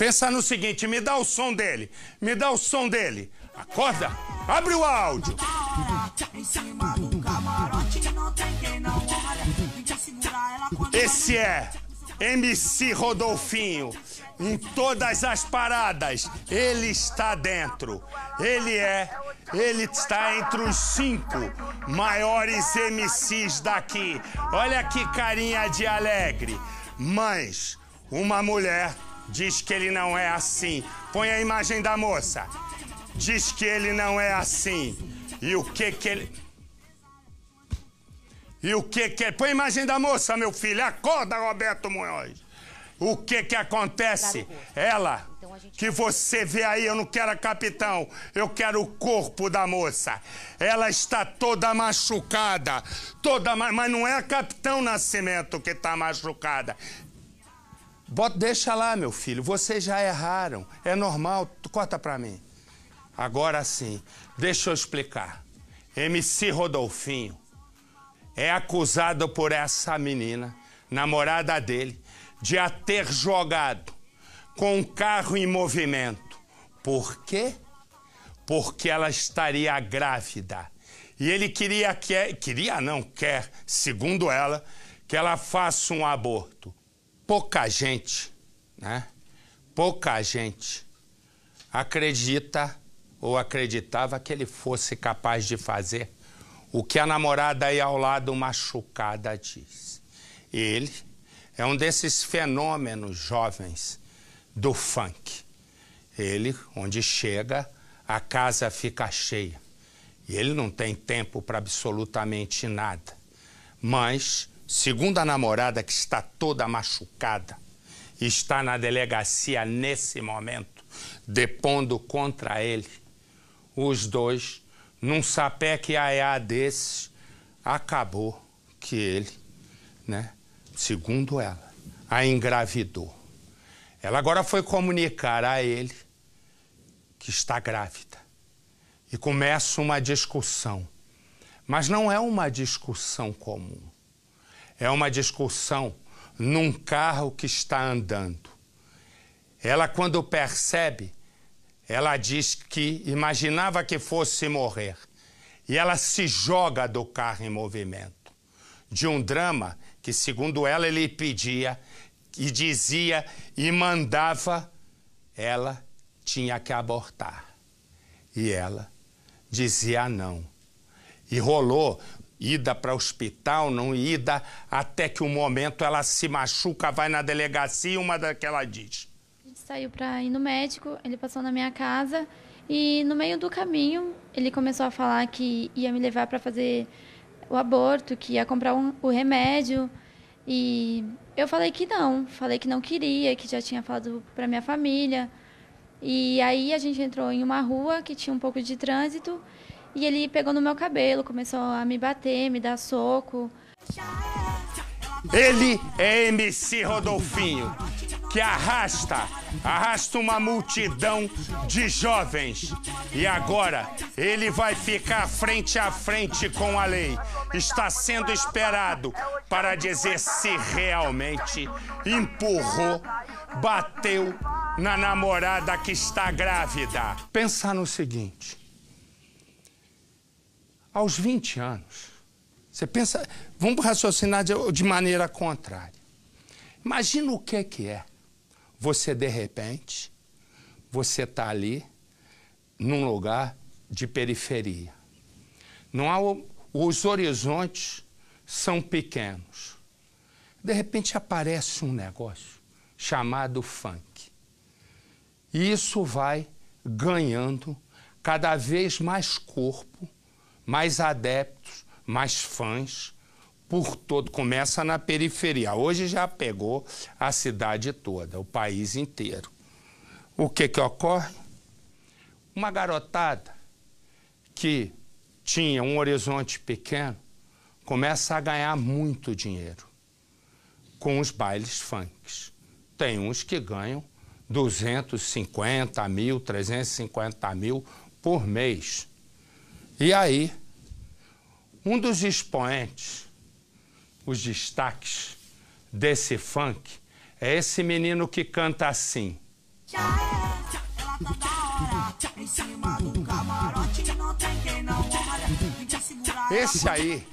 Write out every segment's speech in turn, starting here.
Pensa no seguinte, me dá o som dele. Me dá o som dele. Acorda, abre o áudio. Esse é MC Rodolfinho. Em todas as paradas, ele está dentro. Ele está entre os 5 maiores MCs daqui. Olha que carinha de alegre. Mas uma mulher diz que ele não é assim. Põe a imagem da moça. Diz que ele não é assim. E o que ele... Põe a imagem da moça, meu filho. Acorda, Roberto Munhoz. O que acontece? Ela, que você vê aí, eu não quero a capitão, eu quero o corpo da moça. Ela está toda machucada, mas não é a Capitão Nascimento que está machucada. Deixa lá, meu filho, vocês já erraram, é normal, corta pra mim. Agora sim, deixa eu explicar. MC Rodolfinho é acusado por essa menina, namorada dele, de a ter jogado com um carro em movimento. Por quê? Porque ela estaria grávida. E ele quer, segundo ela, que ela faça um aborto. Pouca gente, né? Pouca gente acredita ou acreditava que ele fosse capaz de fazer o que a namorada aí ao lado machucada diz. Ele é um desses fenômenos jovens do funk. Ele, onde chega, a casa fica cheia. E ele não tem tempo para absolutamente nada. Mas, segundo a namorada, que está toda machucada, está na delegacia nesse momento, depondo contra ele, os dois, num sapeque aiá desses, acabou que ele, né, segundo ela, a engravidou. Ela agora foi comunicar a ele que está grávida. E começa uma discussão. Mas não é uma discussão comum. É uma discussão num carro que está andando. Ela, quando percebe, ela diz que imaginava que fosse morrer. E ela se joga do carro em movimento. De um drama que, segundo ela, ele pedia e dizia e mandava, ela tinha que abortar. E ela dizia não. E rolou ida para o hospital, não ida, até que um momento ela se machuca, vai na delegacia e uma daquela diz. A gente saiu para ir no médico, ele passou na minha casa e no meio do caminho ele começou a falar que ia me levar para fazer o aborto, que ia comprar o remédio. E eu falei que não queria, que já tinha falado para minha família. E aí a gente entrou em uma rua que tinha um pouco de trânsito e ele pegou no meu cabelo, começou a me bater, me dar soco. Ele é MC Rodolfinho, que arrasta uma multidão de jovens. E agora ele vai ficar frente a frente com a lei. Está sendo esperado para dizer se realmente empurrou, bateu na namorada que está grávida. Pensa no seguinte. Aos 20 anos, você pensa... Vamos raciocinar de maneira contrária. Imagina o que é. Você, de repente, você está ali num lugar de periferia. Não há os horizontes são pequenos. De repente aparece um negócio chamado funk. E isso vai ganhando cada vez mais corpo, mais adeptos, mais fãs, por todo. Começa na periferia. Hoje já pegou a cidade toda, o país inteiro. O que ocorre? Uma garotada que tinha um horizonte pequeno começa a ganhar muito dinheiro com os bailes funks. Tem uns que ganham 250 mil, 350 mil por mês. E aí, um dos expoentes, os destaques desse funk, é esse menino que canta assim. Esse aí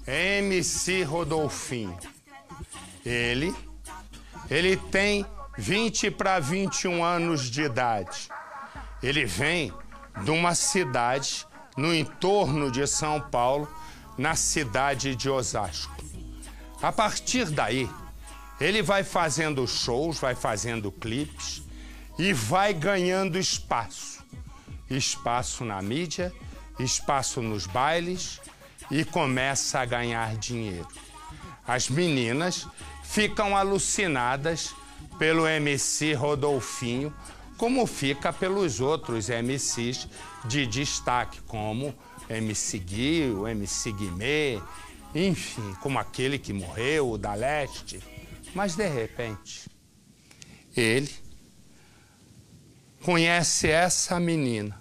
é MC Rodolfinho. Ele tem 20 para 21 anos de idade. Ele vem de uma cidade no entorno de São Paulo, na cidade de Osasco. A partir daí, ele vai fazendo shows, vai fazendo clipes e vai ganhando espaço. Espaço na mídia, espaço nos bailes e começa a ganhar dinheiro. As meninas ficam alucinadas pelo MC Rodolfinho, como fica pelos outros MCs de destaque, como MC Gui, o MC Guimê, enfim, como aquele que morreu, o da Leste. Mas, de repente, ele conhece essa menina,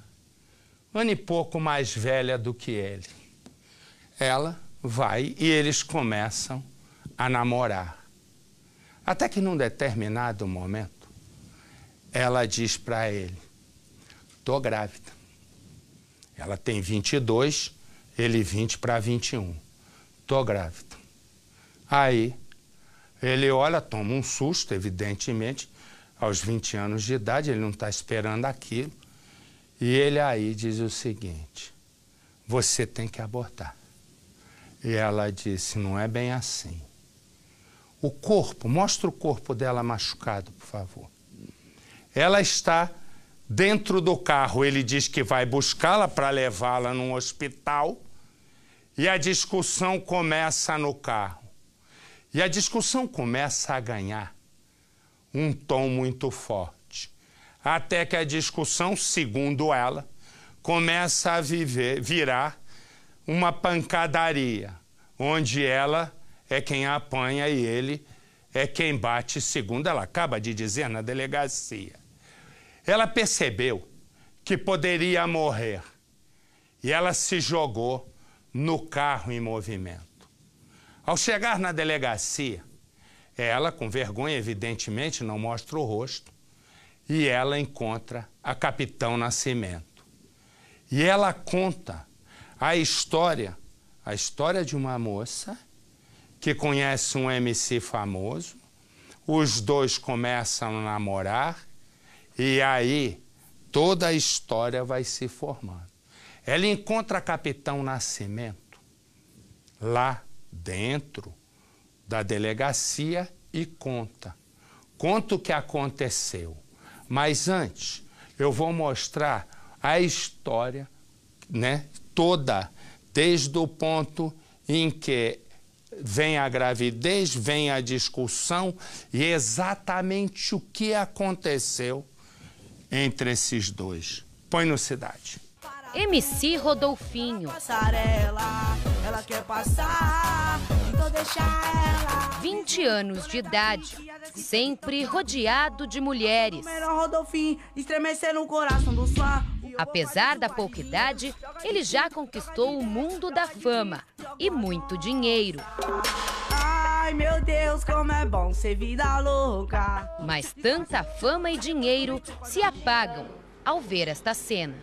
ano e pouco mais velha do que ele. Ela vai e eles começam a namorar. Até que num determinado momento, ela diz para ele, tô grávida. Ela tem 22, ele 20 para 21. Tô grávida. Aí, ele olha, toma um susto, evidentemente, aos 20 anos de idade, ele não está esperando aquilo. E ele aí diz o seguinte, você tem que abortar. E ela disse, não é bem assim. O corpo, mostra o corpo dela machucado, por favor. Ela está dentro do carro, ele diz que vai buscá-la para levá-la num hospital e a discussão começa no carro. E a discussão começa a ganhar um tom muito forte. Até que a discussão, segundo ela, começa a virar uma pancadaria, onde ela é quem apanha e ele é quem bate, segundo ela acaba de dizer na delegacia. Ela percebeu que poderia morrer e ela se jogou no carro em movimento. Ao chegar na delegacia, ela, com vergonha, evidentemente, não mostra o rosto, e ela encontra a Capitão Nascimento. E ela conta a história de uma moça que conhece um MC famoso, os dois começam a namorar, e aí toda a história vai se formando. Ela encontra a Capitão Nascimento lá dentro da delegacia e conta o que aconteceu. Mas antes, eu vou mostrar a história, né, toda, desde o ponto em que vem a gravidez, vem a discussão e exatamente o que aconteceu entre esses dois. Põe no Cidade. MC Rodolfinho. Ela quer passar, então deixa ela. 20 anos de idade, sempre rodeado de mulheres. Rodolfinho, estremecer no coração do fã. Apesar da pouca idade, ele já conquistou o mundo da fama e muito dinheiro. Ai, meu Deus, como é bom ser vida louca. Mas tanta fama e dinheiro se apagam ao ver esta cena.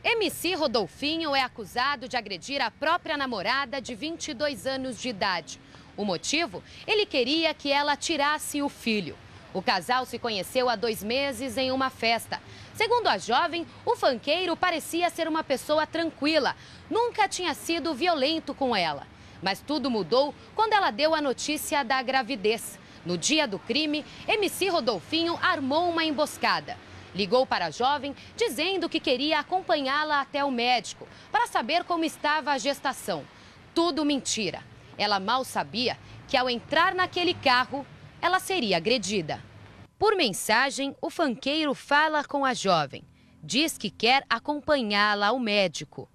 MC Rodolfinho é acusado de agredir a própria namorada de 22 anos de idade. O motivo? Ele queria que ela tirasse o filho. O casal se conheceu há 2 meses em uma festa. Segundo a jovem, o funkeiro parecia ser uma pessoa tranquila. Nunca tinha sido violento com ela. Mas tudo mudou quando ela deu a notícia da gravidez. No dia do crime, MC Rodolfinho armou uma emboscada. Ligou para a jovem dizendo que queria acompanhá-la até o médico para saber como estava a gestação. Tudo mentira. Ela mal sabia que ao entrar naquele carro, ela seria agredida. Por mensagem, o funkeiro fala com a jovem. Diz que quer acompanhá-la ao médico.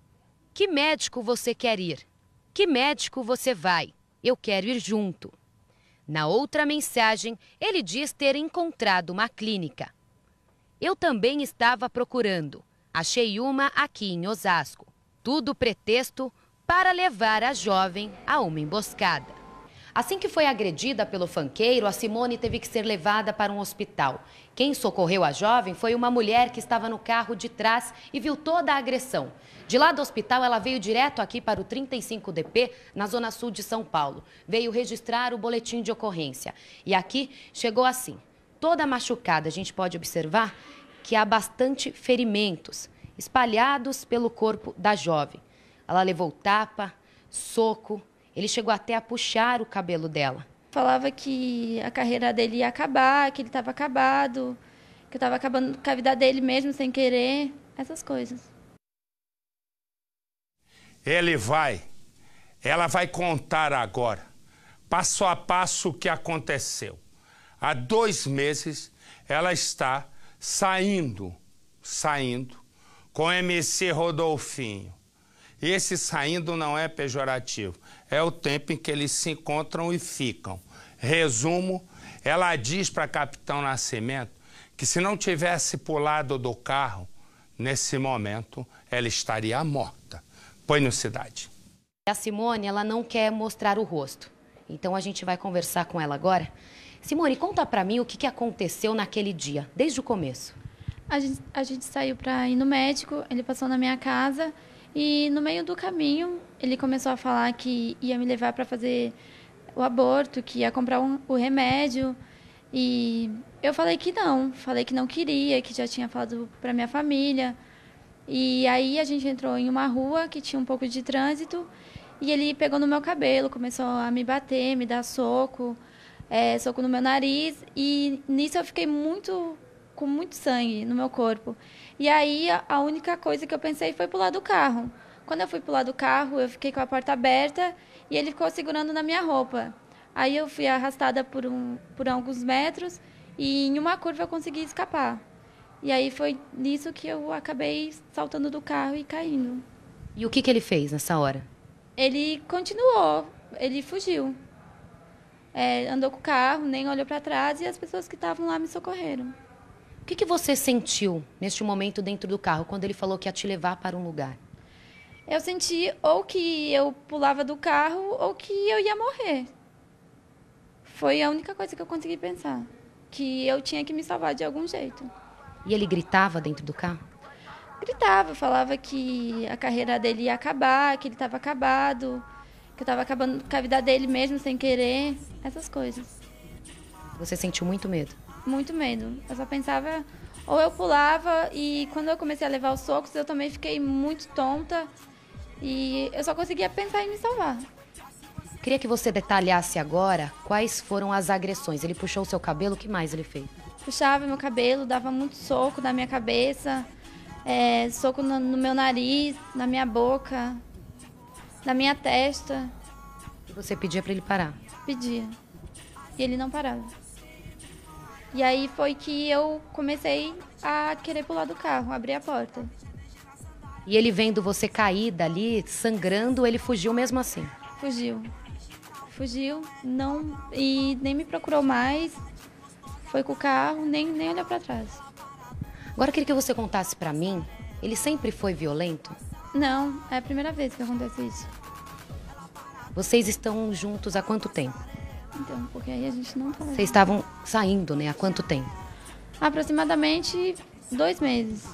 Que médico você quer ir? Que médico você vai? Eu quero ir junto. Na outra mensagem, ele diz ter encontrado uma clínica. Eu também estava procurando. Achei uma aqui em Osasco. Tudo pretexto para levar a jovem a uma emboscada. Assim que foi agredida pelo funkeiro, a Simone teve que ser levada para um hospital. Quem socorreu a jovem foi uma mulher que estava no carro de trás e viu toda a agressão. De lá do hospital, ela veio direto aqui para o 35DP, na zona sul de São Paulo. Veio registrar o boletim de ocorrência. E aqui chegou assim, toda machucada. A gente pode observar que há bastante ferimentos espalhados pelo corpo da jovem. Ela levou tapa, soco. Ele chegou até a puxar o cabelo dela. Falava que a carreira dele ia acabar, que ele estava acabado, que eu estava acabando com a vida dele mesmo sem querer, essas coisas. Ela vai contar agora, passo a passo, o que aconteceu. Há 2 meses, ela está saindo com MC Rodolfinho. Esse saindo não é pejorativo, é o tempo em que eles se encontram e ficam. Resumo, ela diz para Capitão Nascimento que se não tivesse pulado do carro, nesse momento, ela estaria morta. Põe no Cidade. A Simone, ela não quer mostrar o rosto, então a gente vai conversar com ela agora. Simone, conta pra mim o que aconteceu naquele dia, desde o começo. A gente saiu para ir no médico, ele passou na minha casa. E no meio do caminho, ele começou a falar que ia me levar para fazer o aborto, que ia comprar o remédio. E eu falei que não queria, que já tinha falado para minha família. E aí a gente entrou em uma rua que tinha um pouco de trânsito e ele pegou no meu cabelo, começou a me bater, me dar soco, soco no meu nariz. E nisso eu fiquei com muito sangue no meu corpo. E aí, a única coisa que eu pensei foi pular do carro. Quando eu fui pular do carro, eu fiquei com a porta aberta e ele ficou segurando na minha roupa. Aí eu fui arrastada por alguns metros e em uma curva eu consegui escapar. E aí foi nisso que eu acabei saltando do carro e caindo. E o que ele fez nessa hora? Ele continuou, ele fugiu. Andou com o carro, nem olhou para trás e as pessoas que estavam lá me socorreram. O que você sentiu neste momento dentro do carro, quando ele falou que ia te levar para um lugar? Eu senti ou que eu pulava do carro ou que eu ia morrer. Foi a única coisa que eu consegui pensar. Que eu tinha que me salvar de algum jeito. E ele gritava dentro do carro? Gritava, falava que a carreira dele ia acabar, que ele estava acabado, que eu estava acabando com a vida dele mesmo sem querer, essas coisas. Você sentiu muito medo? Muito medo. Eu só pensava, ou eu pulava, e quando eu comecei a levar os socos, eu também fiquei muito tonta e eu só conseguia pensar em me salvar. Queria que você detalhasse agora quais foram as agressões. Ele puxou o seu cabelo, o que mais ele fez? Puxava meu cabelo, dava muito soco na minha cabeça, soco no meu nariz, na minha boca, na minha testa. E você pedia para ele parar? Pedia. E ele não parava. E aí foi que eu comecei a querer pular do carro, abrir a porta. E ele vendo você caída ali, sangrando, ele fugiu mesmo assim? Fugiu, não, e nem me procurou mais, foi com o carro, nem olhou para trás. Agora eu queria que você contasse para mim, ele sempre foi violento? Não, é a primeira vez que acontece isso. Vocês estão juntos há quanto tempo? Então, porque aí a gente não fala. Vocês estavam saindo, né? Há quanto tempo? Aproximadamente 2 meses.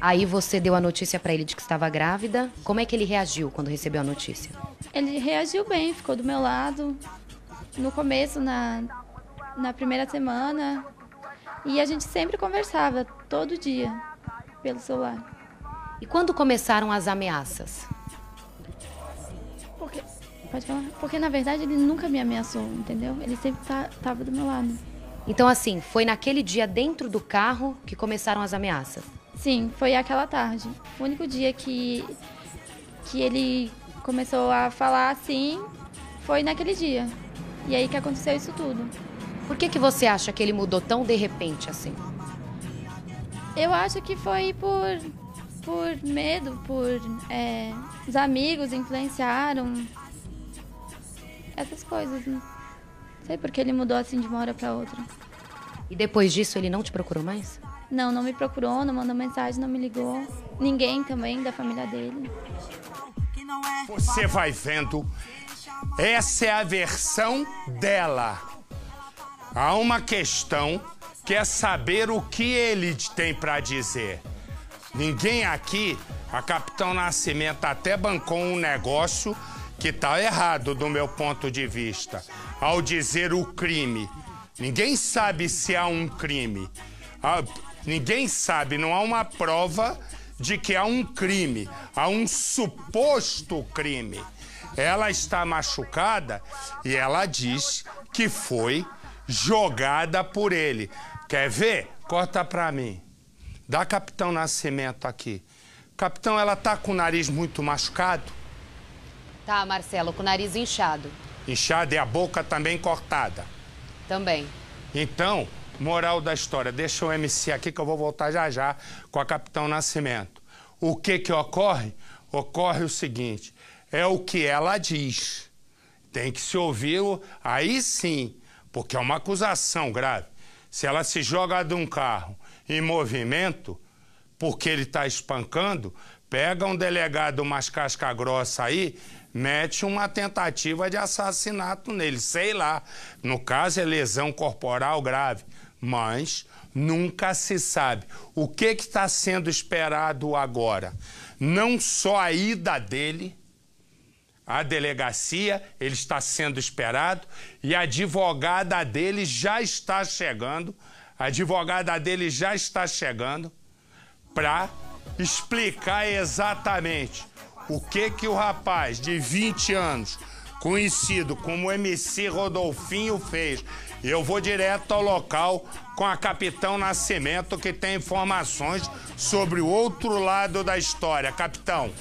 Aí você deu a notícia pra ele de que estava grávida. Como é que ele reagiu quando recebeu a notícia? Ele reagiu bem, ficou do meu lado. No começo, na primeira semana. E a gente sempre conversava, todo dia, pelo celular. E quando começaram as ameaças? Pode falar? Porque, na verdade, ele nunca me ameaçou, entendeu? Ele sempre estava do meu lado. Então, assim, foi naquele dia dentro do carro que começaram as ameaças? Sim, foi aquela tarde. O único dia que ele começou a falar assim foi naquele dia. E aí que aconteceu isso tudo. Por que você acha que ele mudou tão de repente assim? Eu acho que foi por medo, os amigos influenciaram. Essas coisas, né? Não sei porque ele mudou assim de uma hora para outra. E depois disso ele não te procurou mais? Não me procurou, não mandou mensagem, não me ligou. Ninguém também da família dele. Você vai vendo Essa é a versão dela. Há uma questão que é saber o que ele tem para dizer. Ninguém aqui, a Capitão Nascimento até bancou um negócio que está errado do meu ponto de vista, ao dizer o crime. Ninguém sabe se há um crime. Ninguém sabe, não há uma prova de que há um crime, há um suposto crime. Ela está machucada e ela diz que foi jogada por ele. Quer ver? Corta pra mim. Dá Capitão Nascimento aqui. Capitão, ela tá com o nariz muito machucado? Tá, Marcelo, com o nariz inchado. Inchado e a boca também cortada? Também. Então, moral da história, deixa o MC aqui que eu vou voltar já já com a Capitão Nascimento. O que ocorre? Ocorre o seguinte, é o que ela diz. Tem que se ouvir, aí sim, porque é uma acusação grave. Se ela se joga de um carro em movimento, porque ele está espancando, pega um delegado mais casca grossa aí, mete uma tentativa de assassinato nele, sei lá. No caso é lesão corporal grave, mas nunca se sabe. O que está sendo esperado agora? Não só a ida dele à delegacia, ele está sendo esperado, e a advogada dele já está chegando. A advogada dele já está chegando para explicar exatamente o que o rapaz de 20 anos, conhecido como MC Rodolfinho, fez. E eu vou direto ao local com a Capitão Nascimento, que tem informações sobre o outro lado da história. Capitão.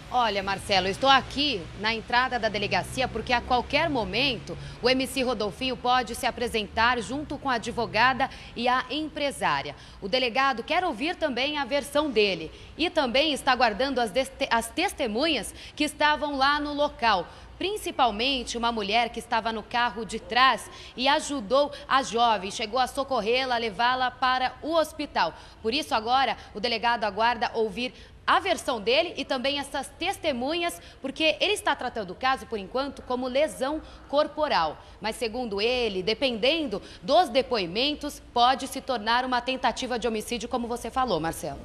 Olha, Marcelo, eu estou aqui na entrada da delegacia porque a qualquer momento o MC Rodolfinho pode se apresentar junto com a advogada e a empresária. O delegado quer ouvir também a versão dele e também está aguardando as testemunhas que estavam lá no local. Principalmente uma mulher que estava no carro de trás e ajudou a jovem, chegou a socorrê-la, levá-la para o hospital. Por isso agora o delegado aguarda ouvir a versão dele e também essas testemunhas, porque ele está tratando o caso, por enquanto, como lesão corporal. Mas, segundo ele, dependendo dos depoimentos, pode se tornar uma tentativa de homicídio, como você falou, Marcelo.